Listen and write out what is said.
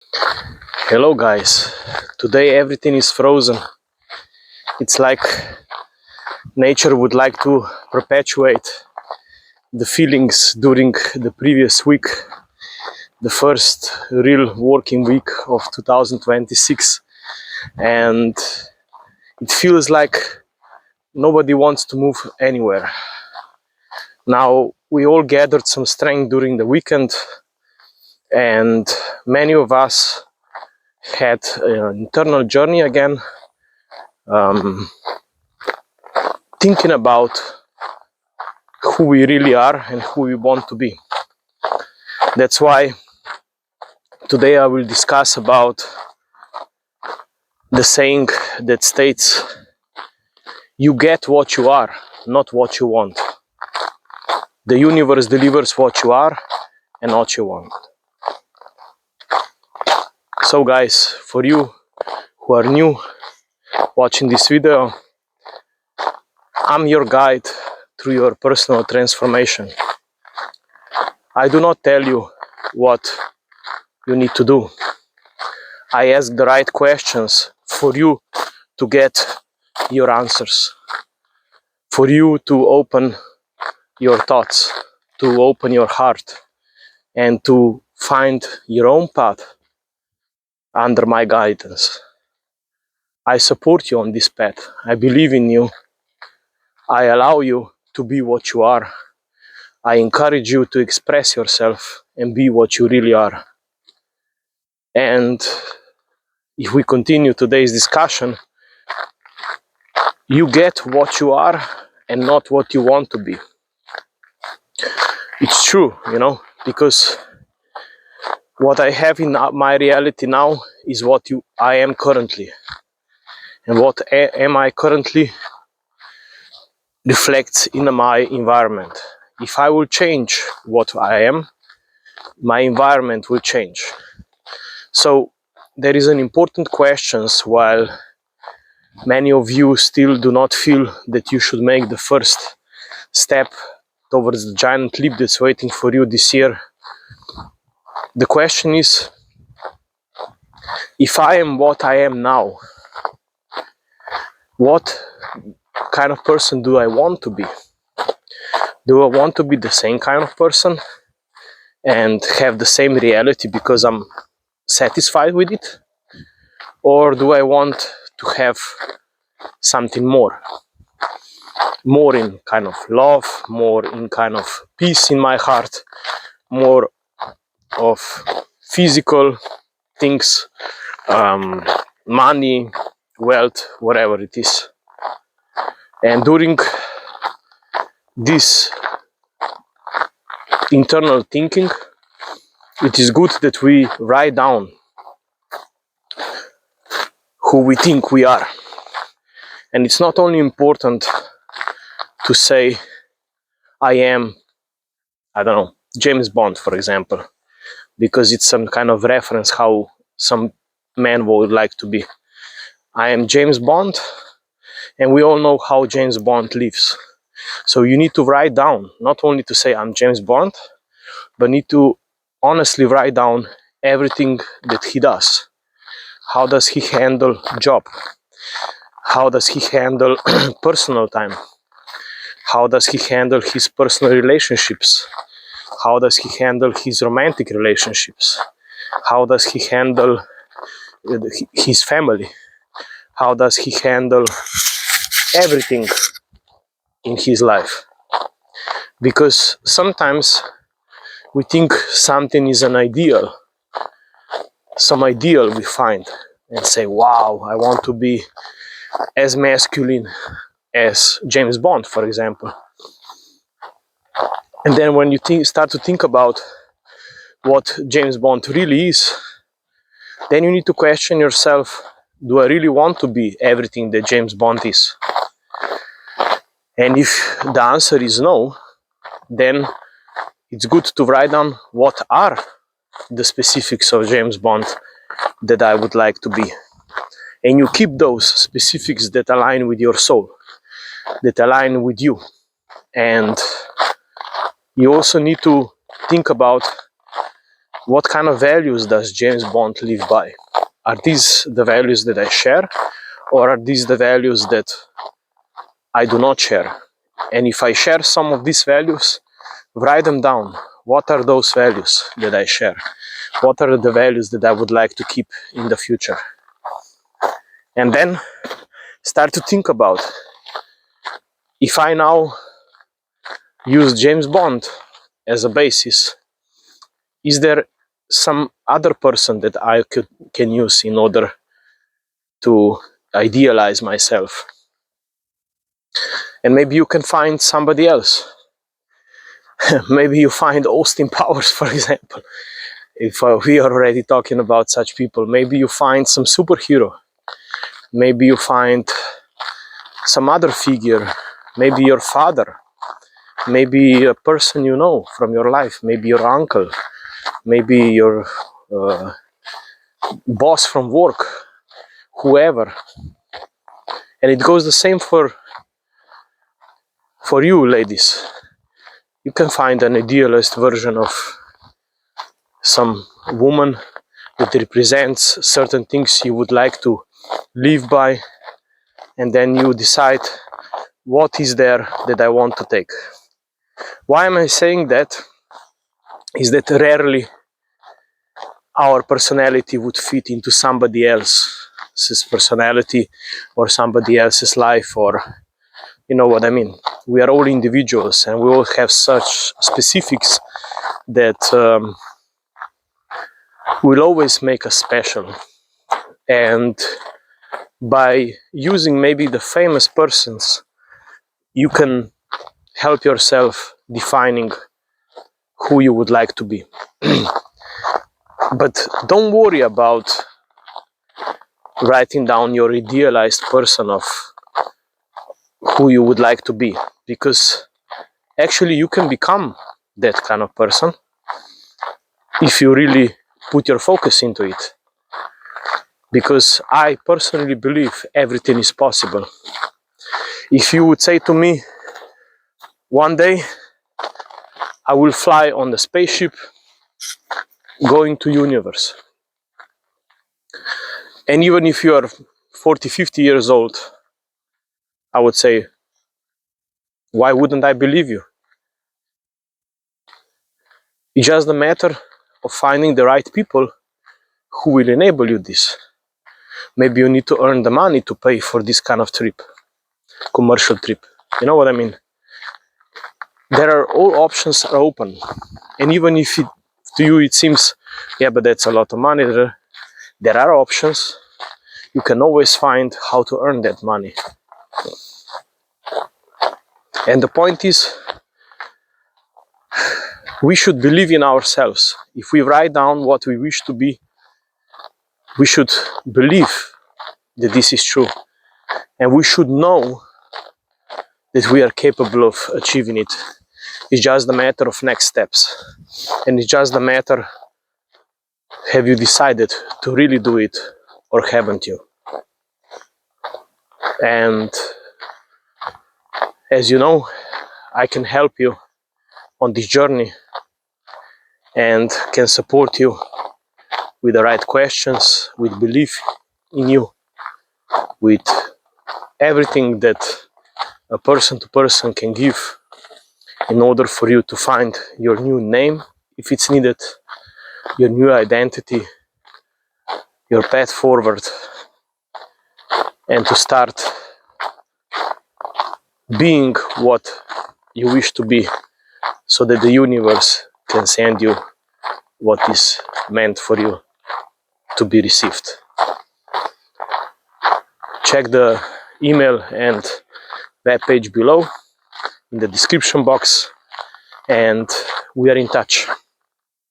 Hello guys, today everything is frozen. It's like nature would like to perpetuate the feelings during the previous week, the first real working week of 2026, and it feels like nobody wants to move anywhere. Now we all gathered some strength during the weekend, and many of us had an internal journey again, thinking about who we really are and who we want to be. That's why today I will discuss about the saying that states, you get what you are, not what you want. The universe delivers what you are and not what you want. So guys, for you who are new watching this video, I'm your guide through your personal transformation. I do not tell you what you need to do. I ask the right questions for you to get your answers, for you to open your thoughts, to open your heart, and to find your own path under my guidance. I support you on this path. I believe in you. I allow you to be what you are. I encourage you to express yourself and be what you really are. And if we continue today's discussion, you get what you are and not what you want to be. It's true, because what I have in my reality now is what I am currently. And what am I currently reflects in my environment. If I will change what I am, my environment will change. So there is an important question, while many of you still do not feel that you should make the first step towards the giant leap that's waiting for you this year. The question is, if I am what I am now, what kind of person do I want to be? Do I want to be the same kind of person and have the same reality because I'm satisfied with it? Or do I want to have something more in kind of love, more in kind of peace in my heart, more of physical things, money, wealth, whatever it is. And during this internal thinking, it is good that we write down who we think we are. And it's not only important to say, I am, I don't know, James Bond, for example, because it's some kind of reference how some man would like to be. I am James Bond, and we all know how James Bond lives. So you need to write down, not only to say I'm James Bond, but need to honestly write down everything that he does. How does he handle job? How does he handle personal time? How does he handle his personal relationships? How does he handle his romantic relationships? How does he handle his family? How does he handle everything in his life? Because sometimes we think something is an ideal, some ideal we find and say, wow, I want to be as masculine as James Bond, for example. And then when you start to think about what James Bond really is, then you need to question yourself, do I really want to be everything that James Bond is? And if the answer is no, then it's good to write down what are the specifics of James Bond that I would like to be. And you keep those specifics that align with your soul, that align with you. And you also need to think about what kind of values does James Bond live by? Are these the values that I share, or are these the values that I do not share? And if I share some of these values, write them down. What are those values that I share? What are the values that I would like to keep in the future? And then start to think about, if I now use James Bond as a basis, is there some other person that I can use in order to idealize myself? And maybe you can find somebody else. Maybe you find Austin Powers, for example. If we are already talking about such people, maybe you find some superhero. Maybe you find some other figure. Maybe your father. Maybe a person you know from your life. Maybe your uncle. Maybe your boss from work. Whoever. And it goes the same for you, ladies. You can find an idealized version of some woman that represents certain things you would like to live by, and then you decide what is there that I want to take. Why am I saying that? Is that rarely our personality would fit into somebody else's personality or somebody else's life, or you know what I mean. We are all individuals and we all have such specifics that will always make us special. And by using maybe the famous persons, you can help yourself defining who you would like to be. But don't worry about writing down your idealized person of who you would like to be, because actually you can become that kind of person if you really put your focus into it. Because I personally believe everything is possible. If you would say to me, one day I will fly on the spaceship going to universe, and even if you are 40, 50 years old, I would say, why wouldn't I believe you? It's just a matter of finding the right people who will enable you this. Maybe you need to earn the money to pay for this kind of trip, commercial trip. You know what I mean? There are all options are open. And even if to you it seems, yeah, but that's a lot of money, there are options. You can always find how to earn that money. And the point is, we should believe in ourselves. If we write down what we wish to be, we should believe that this is true. And we should know that we are capable of achieving it. It's just a matter of next steps. And it's just a matter, have you decided to really do it or haven't you? And as you know, I can help you on this journey and can support you with the right questions, with belief in you, with everything that a person to person can give in order for you to find your new name, if it's needed, your new identity, your path forward, and to start being what you wish to be, so that the universe can send you what is meant for you to be received. Check the email and web page below in the description box, and we are in touch.